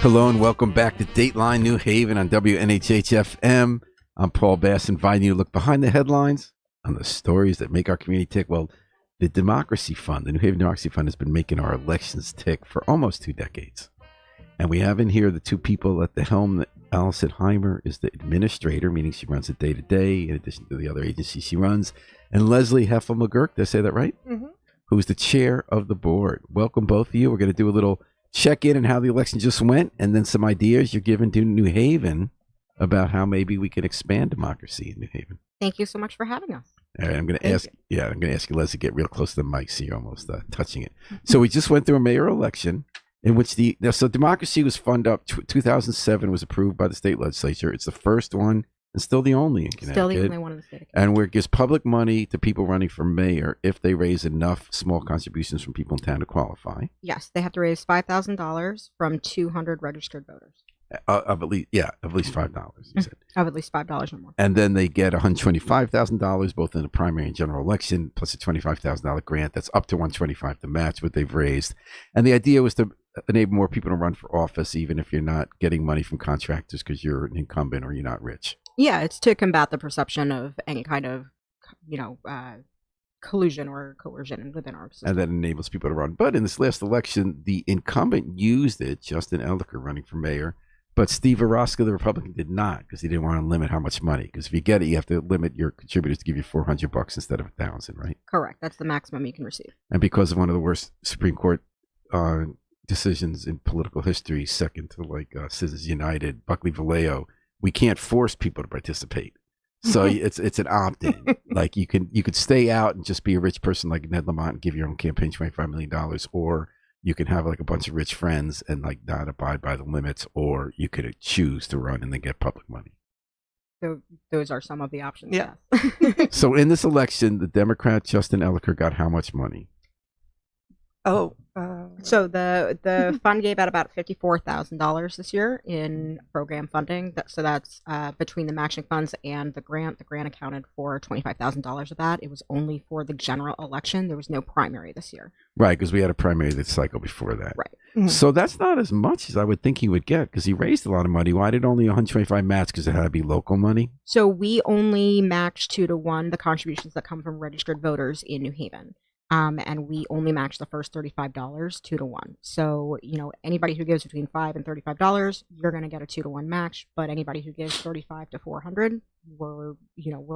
Hello and welcome back to Dateline New Haven on WNHH-FM. I'm Paul Bass, inviting you to look behind the headlines on the stories that make our community tick. Well, the Democracy Fund, the New Haven Democracy Fund, has been making our elections tick for almost 2 decades. And we have in here the two people at the helm. Allison Heimer is the administrator, meaning she runs it day to day, in addition to the other agencies she runs. And Leslie Heffel-McGurk, did I say that right? Mm-hmm. Who's the chair of the board. Welcome, both of you. We're going to do a little check in on how the election just went, and then some ideas you're giving to New Haven about how maybe we can expand democracy in New Haven. Thank you so much for having us. All right, I'm going to ask you, Leslie, get real close to the mic so you're almost touching it. So we just went through a mayoral election in which so democracy was funded up. 2007 was approved by the state legislature. It's the first one and still the only in Connecticut. Still the only one in the state of Connecticut. And where it gives public money to people running for mayor if they raise enough small contributions from people in town to qualify. Yes, they have to raise $5,000 from 200 registered voters. Of at least $5. You said. Of at least $5 or more. And then they get $125,000 both in the primary and general election, plus a $25,000 grant that's up to $125,000 to match what they've raised. And the idea was to enable more people to run for office, even if you're not getting money from contractors because you're an incumbent or you're not rich. Yeah, it's to combat the perception of any kind of, collusion or coercion within our system. And that enables people to run. But in this last election, the incumbent used it, Justin Elicker running for mayor, but Steve Orozco, the Republican, did not because he didn't want to limit how much money. Because if you get it, you have to limit your contributors to give you $400 instead of $1,000, right? Correct. That's the maximum you can receive. And because of one of the worst Supreme Court decisions in political history, second to Citizens United, Buckley Vallejo, we can't force people to participate. So it's an opt-in. Like you could stay out and just be a rich person like Ned Lamont and give your own campaign $25 million, or you can have like a bunch of rich friends and like not abide by the limits, or you could choose to run and then get public money. So those are some of the options. Yeah. Yes. So in this election, the Democrat Justin Elicker got how much money? So the fund gave out about $54,000 this year in program funding. So that's between the matching funds and the grant. The grant accounted for $25,000 of that. It was only for the general election. There was no primary this year. Right, because we had a primary this cycle before that. Right. Mm-hmm. So that's not as much as I would think he would get because he raised a lot of money. Why did only 125 match? Because it had to be local money? So we only match 2-to-1 the contributions that come from registered voters in New Haven. And we only match the first $35 2-to-1. So, anybody who gives between $5 and $35, you're going to get a 2-to-1 match. But anybody who gives $35 to $400, we're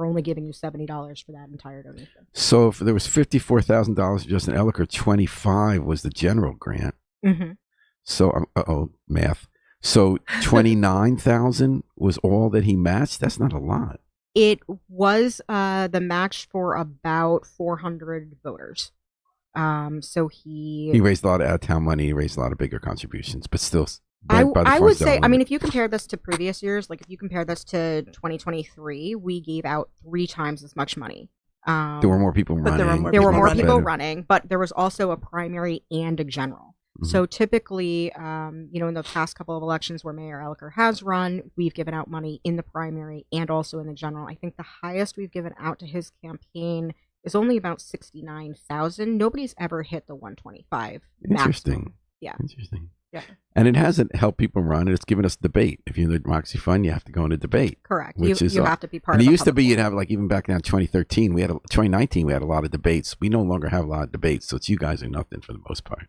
only giving you $70 for that entire donation. So if there was $54,000 for Justin Elicker, 25 was the general grant. Mm-hmm. So, math. So 29,000 was all that he matched. That's not a lot. It was the match for about 400 voters. So he raised a lot of out-of-town money. He raised a lot of bigger contributions, but still. I would say, if you compare this to previous years, like if you compare this to 2023, we gave out 3 times as much money. There were more people running. There were more people running, but there was also a primary and a general. Mm-hmm. So typically, in the past couple of elections where Mayor Elicker has run, we've given out money in the primary and also in the general. I think the highest we've given out to his campaign is only about $69,000. Nobody's ever hit the 125. Interesting. Maximum. Yeah. Interesting. Yeah. And it hasn't helped people run. It's given us debate. If you're in the Democracy Fund, you have to go into debate. Correct. Which you have to be part of it. And it used to be you'd have even back down 2013, 2019, we had a lot of debates. We no longer have a lot of debates. So it's you guys are nothing for the most part.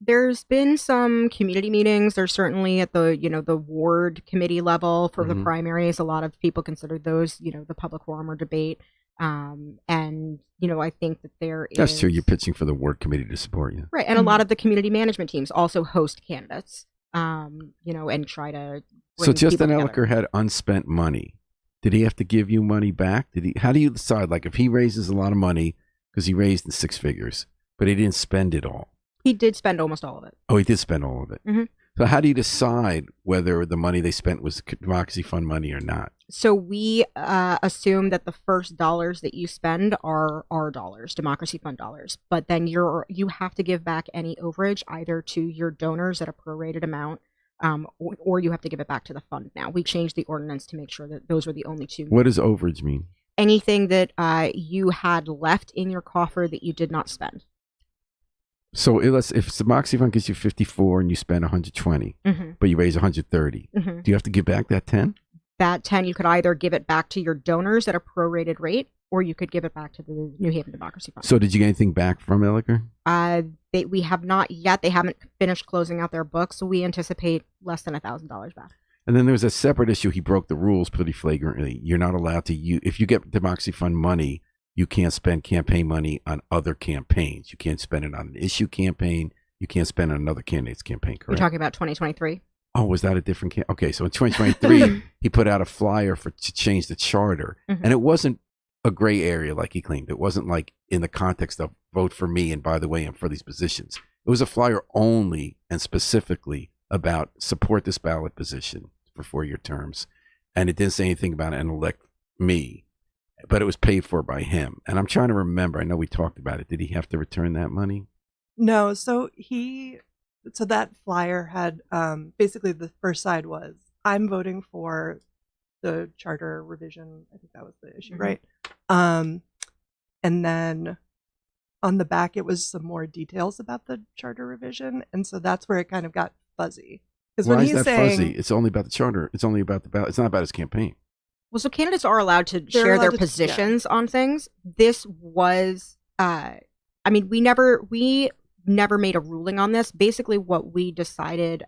There's been some community meetings. There's certainly at the, the ward committee level for the primaries. A lot of people consider those, the public forum or debate. And, I think that there is... That's true. You're pitching for the ward committee to support you. Right. And a lot of the community management teams also host candidates, and try to bring So Justin people Elicker had unspent money. Did he have to give you money back? How do you decide? Like if he raises a lot of money, because he raised in 6 figures, but he didn't spend it all. He did spend almost all of it. Oh, he did spend all of it. Mm-hmm. So how do you decide whether the money they spent was Democracy Fund money or not? So we assume that the first dollars that you spend are our dollars, Democracy Fund dollars. But then you have to give back any overage either to your donors at a prorated amount, or you have to give it back to the fund now. We changed the ordinance to make sure that those were the only two. What does overage mean? Anything that you had left in your coffer that you did not spend. So if Democracy Fund gives you 54 and you spend 120, but you raise 130, do you have to give back that 10? That 10, you could either give it back to your donors at a prorated rate, or you could give it back to the New Haven Democracy Fund. So did you get anything back from Elliker? We have not yet. They haven't finished closing out their books, so we anticipate less than $1,000 back. And then there was a separate issue. He broke the rules pretty flagrantly. You're not allowed to use, if you get Democracy Fund money, you can't spend campaign money on other campaigns. You can't spend it on an issue campaign. You can't spend it on another candidate's campaign, correct? You're talking about 2023? Oh, was that a different Okay, so in 2023, he put out a flyer to change the charter. And it wasn't a gray area like he claimed. It wasn't like in the context of vote for me and by the way, I'm for these positions. It was a flyer only and specifically about support this ballot position for 4-year terms. And it didn't say anything about it and elect me. But it was paid for by him. And I'm trying to remember, I know we talked about it. Did he have to return that money? No. So that flyer had basically the first side was, I'm voting for the charter revision. I think that was the issue, right? And then on the back, it was some more details about the charter revision. And so that's where it kind of got fuzzy. Because when he's saying fuzzy? It's only about the charter. It's only about the ballot. It's not about his campaign. Well, so candidates are allowed to share their positions on things. This was, we never made a ruling on this. Basically, what we decided,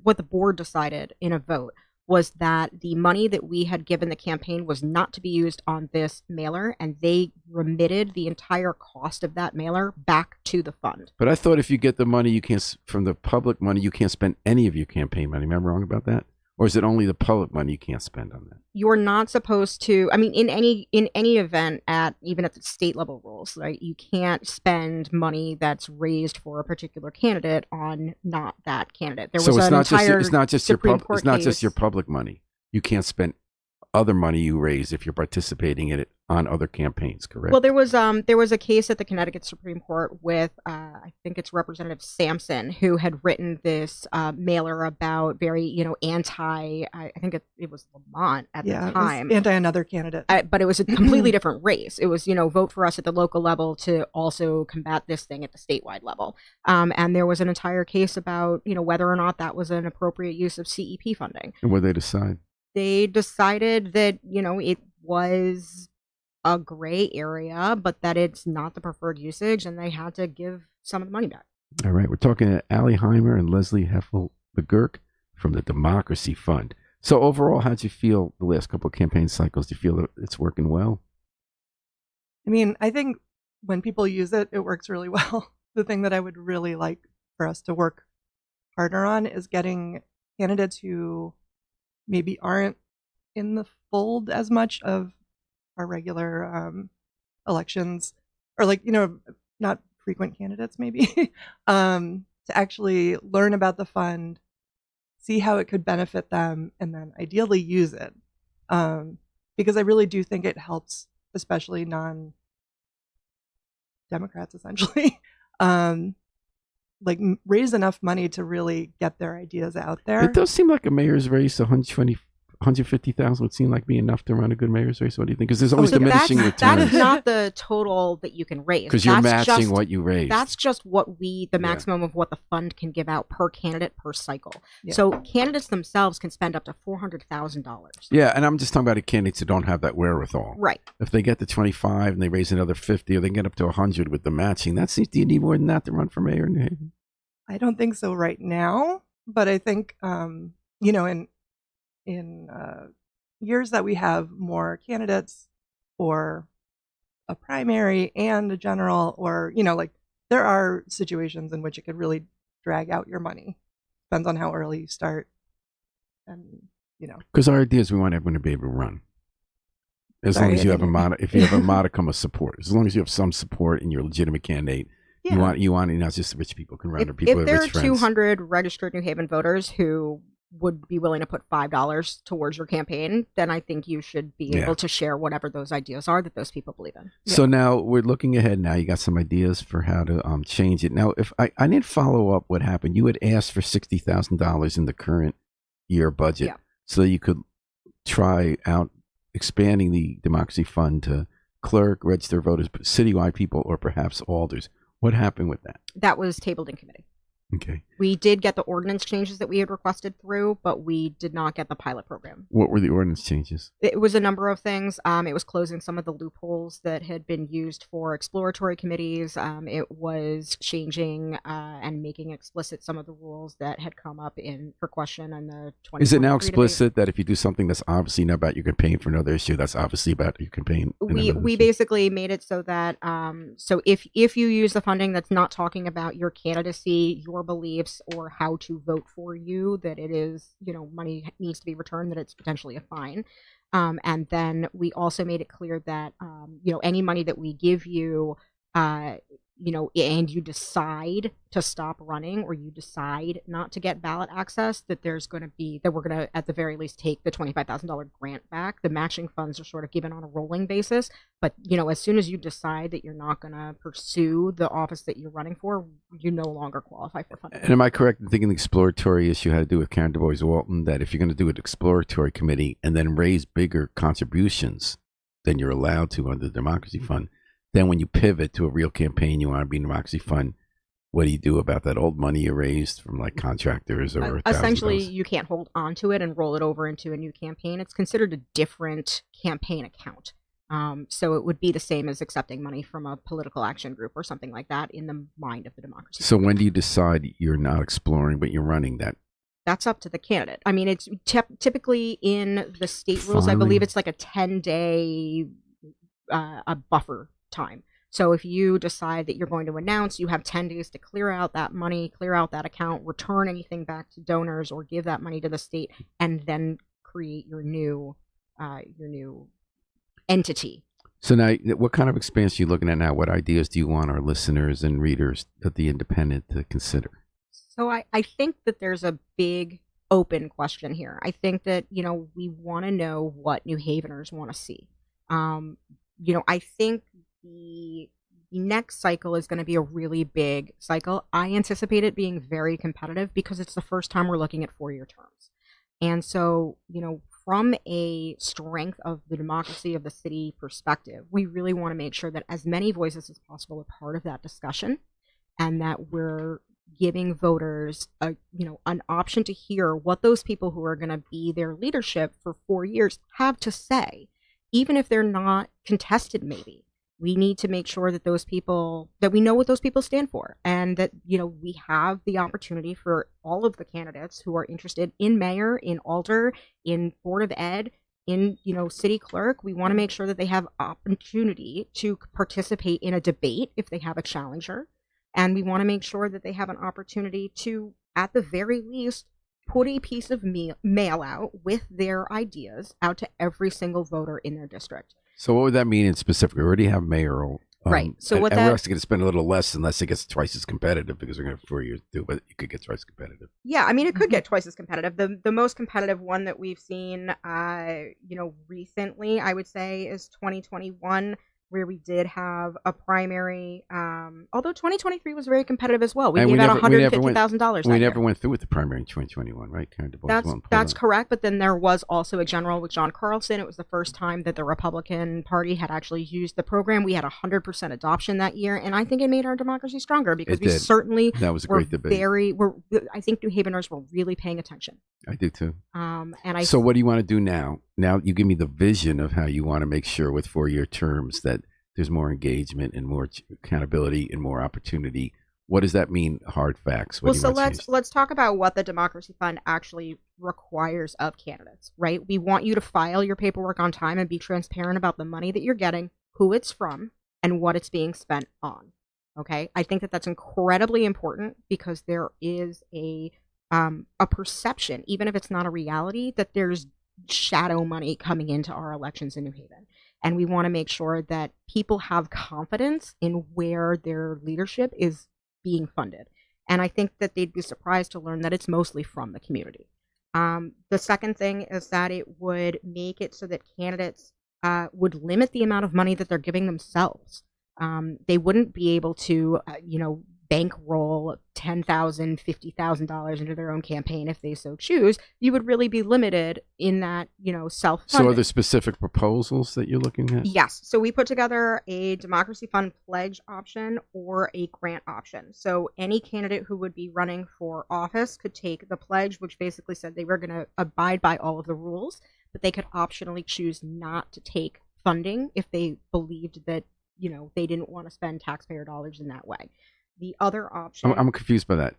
what the board decided in a vote was that the money that we had given the campaign was not to be used on this mailer, and they remitted the entire cost of that mailer back to the fund. But I thought if you get the money, from the public money, you can't spend any of your campaign money. Am I wrong about that? Or is it only the public money you can't spend on that? You're not supposed to. In any event, even at the state level rules, right? You can't spend money that's raised for a particular candidate on not that candidate. It's not just your public money. You can't spend other money you raise if you're participating in it on other campaigns, correct? Well, there was a case at the Connecticut Supreme Court with I think it's Representative Sampson, who had written this mailer about very anti. I think it was Lamont at the time, it was anti another candidate, but it was a completely different race. It was vote for us at the local level to also combat this thing at the statewide level, and there was an entire case about whether or not that was an appropriate use of CEP funding. And what did they decide? They decided that it was a gray area, but that it's not the preferred usage, and they had to give some of the money back. All right, we're talking to Allie Heimer and Leslie Heffel-McGurk from the Democracy Fund. So overall, how'd you feel the last couple of campaign cycles? Do you feel that it's working well? I think when people use it, it works really well. The thing that I would really like for us to work harder on is getting candidates who maybe aren't in the fold as much of our regular elections, or not frequent candidates maybe, to actually learn about the fund, see how it could benefit them, and then ideally use it. Because I really do think it helps, especially non-Democrats, essentially, raise enough money to really get their ideas out there. It does seem like a mayor's race, 150,000 would seem like be enough to run a good mayor's race. What do you think? Because there's always diminishing returns. That is not the total that you can raise. Because you're matching what you raise. That's just the maximum of what the fund can give out per candidate per cycle. Yeah. So candidates themselves can spend up to $400,000. Yeah, and I'm just talking about the candidates who don't have that wherewithal. Right. If they get to 25 and they raise another 50, or they can get up to 100 with the matching, do you need more than that to run for mayor in New Haven? I don't think so right now, but I think in years that we have more candidates, or a primary and a general, or there are situations in which it could really drag out your money. Depends on how early you start, and because our idea is we want everyone to be able to run, as long as you have if you have a modicum of support, as long as you have some support and you're a legitimate candidate. Yeah. You want not just the rich people can run, or people with rich friends. If there are 200 registered New Haven voters who would be willing to put $5 towards your campaign, then I think you should be able to share whatever those ideas are that those people believe in. So now we're looking ahead. Now you got some ideas for how to change it. Now, if I didn't follow up what happened, you had asked for $60,000 in the current year budget, so you could try out expanding the Democracy Fund to clerk, register voters, citywide people, or perhaps alders. What happened with that? That was tabled in committee. Okay. We did get the ordinance changes that we had requested through, but we did not get the pilot program. What were the ordinance changes? It was a number of things. It was closing some of the loopholes that had been used for exploratory committees. It was changing and making explicit some of the rules that had come up for question in the 2023 Is it now debate. explicit that if you do something that's obviously not about your campaign for another issue, that's obviously about your campaign? We basically made it so that so if you use the funding that's not talking about your candidacy, your beliefs, or how to vote for you, that it is, money needs to be returned, that it's potentially a fine. And then we also made it clear that any money that we give you, and you decide to stop running, or you decide not to get ballot access, that we're going to at the very least take the $25,000 grant back. The matching funds are sort of given on a rolling basis, but as soon as you decide that you're not going to pursue the office that you're running for, you no longer qualify for funding. And am I correct in thinking the exploratory issue had to do with Karen Du Bois Walton, that if you're going to do an exploratory committee and then raise bigger contributions than you're allowed to under the Democracy Fund, then when you pivot to a real campaign, you want to be in Democracy Fund, what do you do about that old money you raised from like contractors or essentially you can't hold on to it and roll it over into a new campaign. It's considered a different campaign account. So it would be the same as accepting money from a political action group or something like that in the mind of the Democracy Fund. So when do you decide you're not exploring but you're running that? That's up to the candidate. I mean, it's typically in the state rules. Finally. I believe it's like a 10-day a buffer time. So if you decide that you're going to announce, you have 10 days to clear out that money, clear out that account, return anything back to donors, or give that money to the state, and then create your new entity. So now, what kind of expansion are you looking at now? What ideas do you want our listeners and readers of The Independent to consider? So I think that there's a big open question here. I think that, we want to know what New Haveners want to see. I think the next cycle is going to be a really big cycle. I anticipate it being very competitive because it's the first time we're looking at 4-year terms. And so, from a strength of the democracy of the city perspective, we really want to make sure that as many voices as possible are part of that discussion, and that we're giving voters an option to hear what those people who are going to be their leadership for 4 years have to say, even if they're not contested. Maybe we need to make sure that that we know what those people stand for, and that we have the opportunity for all of the candidates who are interested in mayor, in alder, in board of ed, in city clerk. We want to make sure that they have opportunity to participate in a debate if they have a challenger. And we want to make sure that they have an opportunity to, at the very least, put a piece of mail out with their ideas out to every single voter in their district. So what would that mean in specific? We already have mayoral. Right. So we're actually going to spend a little less unless it gets twice as competitive, because we're going to have 4 years to do, but it could get twice competitive. Yeah, I mean, it could get twice as competitive. The most competitive one that we've seen, recently, I would say, is 2021, where we did have a primary. Although 2023 was very competitive as well. We gave out $150,000. We never went through with the primary in 2021, right? That's correct. But then there was also a general with John Carlson. It was the first time that the Republican Party had actually used the program. We had 100% adoption that year, and I think it made our democracy stronger because certainly that was a great debate. I think New Haveners were really paying attention. I do too. So what do you want to do now? Now you give me the vision of how you want to make sure with 4-year terms that there's more engagement and more accountability and more opportunity. What does that mean? Hard facts. Let's talk about what the Democracy Fund actually requires of candidates, right? We want you to file your paperwork on time and be transparent about the money that you're getting, who it's from, and what it's being spent on. Okay, I think that that's incredibly important because there is a perception, even if it's not a reality, that there's shadow money coming into our elections in New Haven. And we want to make sure that people have confidence in where their leadership is being funded. And I think that they'd be surprised to learn that it's mostly from the community. The second thing is that it would make it so that candidates would limit the amount of money that they're giving themselves. They wouldn't be able to, bankroll $10,000, $50,000 into their own campaign if they so choose. You would really be limited in that, self-funding. So are there specific proposals that you're looking at? Yes. So we put together a Democracy Fund pledge option or a grant option. So any candidate who would be running for office could take the pledge, which basically said they were going to abide by all of the rules, but they could optionally choose not to take funding if they believed that, they didn't want to spend taxpayer dollars in that way. The other option... I'm confused by that.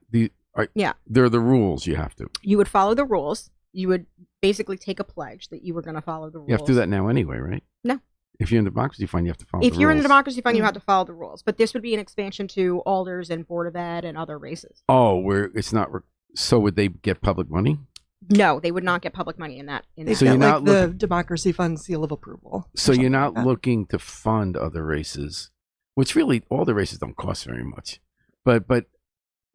Yeah. There are the rules you have to. You would follow the rules. You would basically take a pledge that you were going to follow the rules. You have to do that now anyway, right? No. If you're in the Democracy Fund, you have to follow the rules. If you're in the Democracy Fund, you have to follow the rules. But this would be an expansion to alders and Board of Ed and other races. Oh, where it's not... So would they get public money? No, they would not get public money in that. So you're not the Democracy Fund seal of approval. So you're not looking to fund other races, which really all the races don't cost very much. But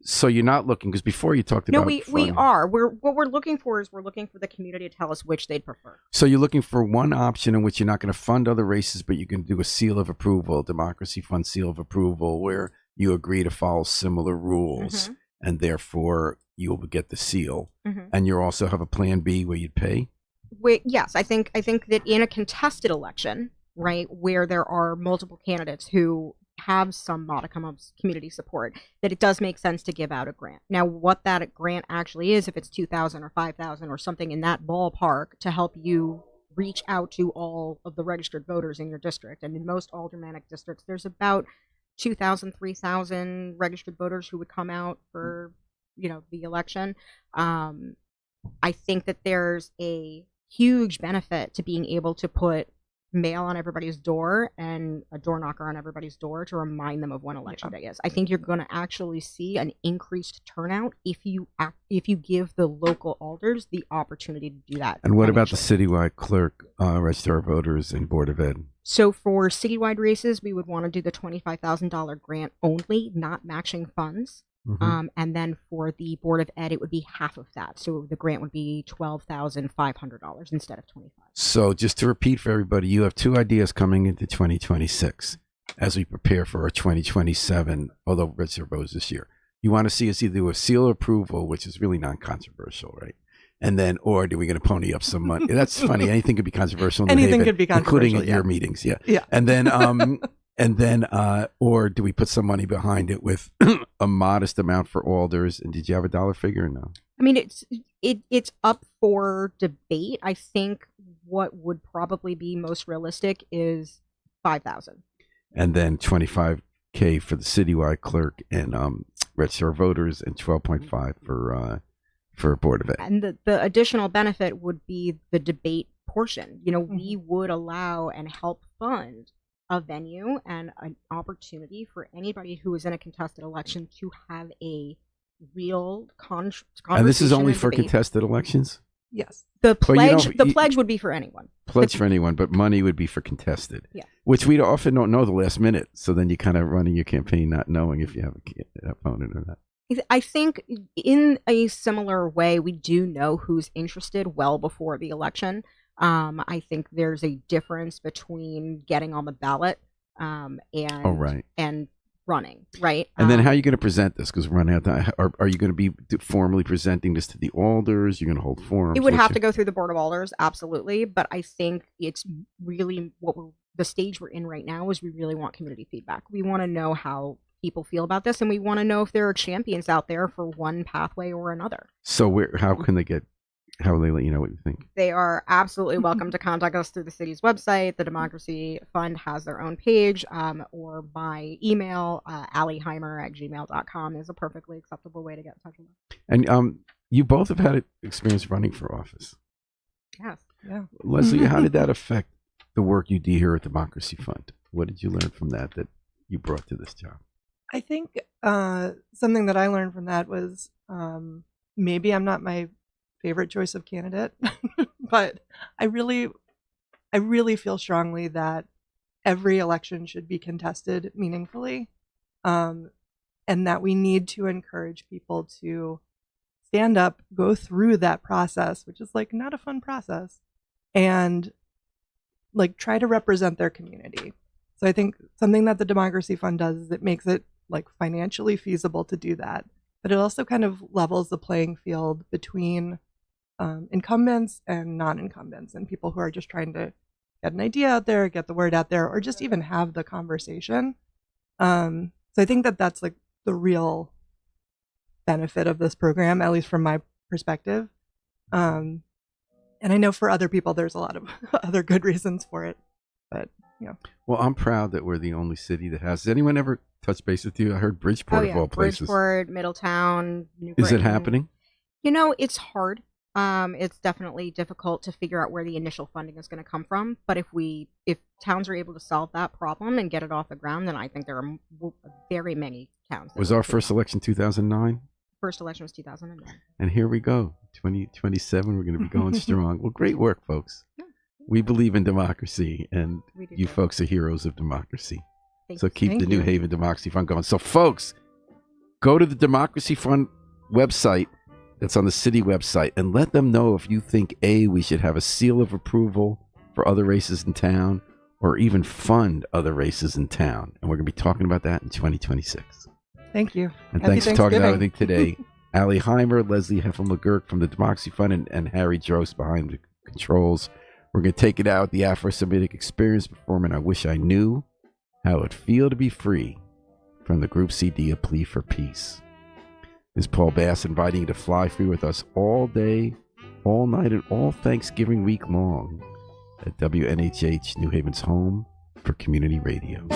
so you're not looking, because before you talked about... No, we are. What we're looking for is we're looking for the community to tell us which they'd prefer. So you're looking for one option in which you're not going to fund other races, but you can do a seal of approval, Democracy Fund seal of approval, where you agree to follow similar rules, and therefore you will get the seal. And you also have a plan B where you'd pay? Yes, I think that in a contested election, right, where there are multiple candidates who have some modicum of community support, that it does make sense to give out a grant. Now, what that grant actually is, if it's $2,000 or $5,000 or something in that ballpark, to help you reach out to all of the registered voters in your district. And in most aldermanic districts, there's about 2,000, 3,000 registered voters who would come out for, the election. I think that there's a huge benefit to being able to put mail on everybody's door and a door knocker on everybody's door to remind them of when election day is. I think you're going to actually see an increased turnout if you give the local alders the opportunity to do that. And what about the citywide clerk, register of voters, and Board of Ed? So for citywide races, we would want to do the $25,000 grant only, not matching funds. And then for the Board of Ed, it would be half of that. So the grant would be $12,500 instead of $25,000. So just to repeat for everybody, you have two ideas coming into 2026 as we prepare for our 2027, although register voters this year. You want to see us either do a seal of approval, which is really non-controversial, right? And then, or do we going to pony up some money? That's funny. Anything could be controversial. Anything could be controversial, including at your meetings. Yeah. And then, or do we put some money behind it with a modest amount for alders? And did you have a dollar figure or no? I mean, it's up for debate. I think what would probably be most realistic is $5,000. And then $25K for the citywide clerk and register of voters, and 12.5 for Board of Ed. And the additional benefit would be the debate portion. We would allow and help fund a venue and an opportunity for anybody who is in a contested election to have a real conversation. And this is only for contested elections? Yes. The pledge would be for anyone. Pledge for anyone, but money would be for contested. Yeah. Which we often don't know the last minute. So then you kind of running your campaign not knowing if you have an opponent or not. I think in a similar way, we do know who's interested well before the election. I think there's a difference between getting on the ballot and running, right? And then how are you going to present this? Because we're running out of time. Are you going to be formally presenting this to the alders? You're going to hold forums? It would have to go through the Board of Alders, absolutely. But I think it's really the stage we're in right now is we really want community feedback. We want to know how people feel about this, and we want to know if there are champions out there for one pathway or another. So how will they let you know what you think? They are absolutely welcome to contact us through the city's website. The Democracy Fund has their own page, or by email. allieheimer@gmail.com is a perfectly acceptable way to get in touch with us. And you both have had experience running for office. Yes. Yeah. Leslie, how did that affect the work you do here at Democracy Fund? What did you learn from that you brought to this job? I think something that I learned from that was maybe I'm not my favorite choice of candidate, but I really feel strongly that every election should be contested meaningfully, and that we need to encourage people to stand up, go through that process, which is like not a fun process, and like try to represent their community. So I think something that the Democracy Fund does is it makes it like financially feasible to do that. But it also kind of levels the playing field between incumbents and non-incumbents and people who are just trying to get an idea out there, get the word out there, or just even have the conversation. So I think that that's like the real benefit of this program, at least from my perspective. And I know for other people, there's a lot of other good reasons for it, but you know. Well, I'm proud that we're the only city that has. Has anyone ever touched base with you? I heard Bridgeport of all places. Bridgeport, Middletown, New Is Britain. it happening? You know, it's hard. It's definitely difficult to figure out where the initial funding is going to come from. But if towns are able to solve that problem and get it off the ground, then I think there are very many towns. Was our first election 2009? First election was 2009. And here we go, 2027. We're going to be going strong. Well, great work, folks. Yeah. We believe in democracy, and you too. folks are heroes of democracy. Thank So you. keep Thank the New you. Haven Democracy Fund going. So, folks, go to the Democracy Fund website that's on the city website and let them know if you think, A, we should have a seal of approval for other races in town or even fund other races in town. And we're going to be talking about that in 2026. Thank you. And Happy thanks for talking about Thanksgiving. everything today. Allie Heimer, Leslie Heffel-McGurk from the Democracy Fund, and Harry Drost behind the controls. We're going to take it out, the Afro-Semitic Experience, performing I Wish I Knew How It Would Feel to Be Free from the group CD, A Plea for Peace. This is Paul Bass inviting you to fly free with us all day, all night, and all Thanksgiving week long at WNHH, New Haven's home for community radio.